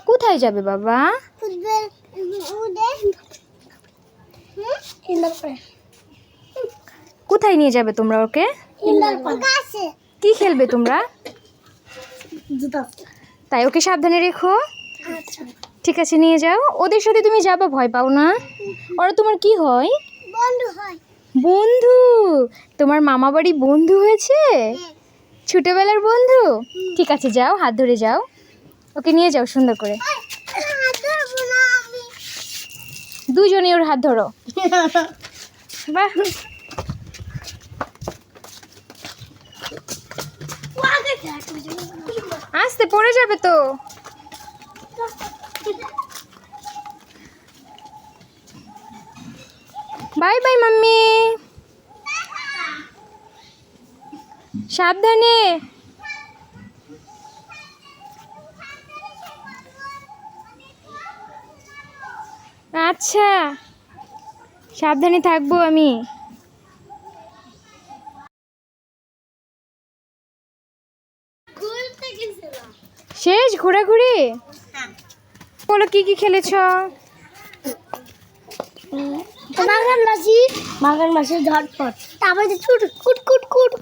কোথায় যাবে বাবা? কোথায় নিয়ে যাবে তোমরা ওকে? কি খেলবে তোমরা? তাই ওকে সাবধানে রেখো। ঠিক আছে, নিয়ে যাও। ওদের সাথে তুমি যাবা, ভয় পাও না? ওরা তোমার কি হয়? বন্ধু? তোমার মামা বাড়ি বন্ধু হয়েছে? ছোটবেলার বন্ধু? ঠিক আছে, যাও, হাত ধরে যাও, ওকে নিয়ে যাও সুন্দর করে। দুজনেই ওর হাত ধরো। বাহ, আস্তে পড়ে যাবে তো। বাই বাই মাম্মি, সাবধানে। আচ্ছা, সাবধানে থাকবো আমি। শেষ ঘোরাঘুরি? বলো কি কি খেলেছ? মাছের ঝটপট, তারপরে কুট কুট কুট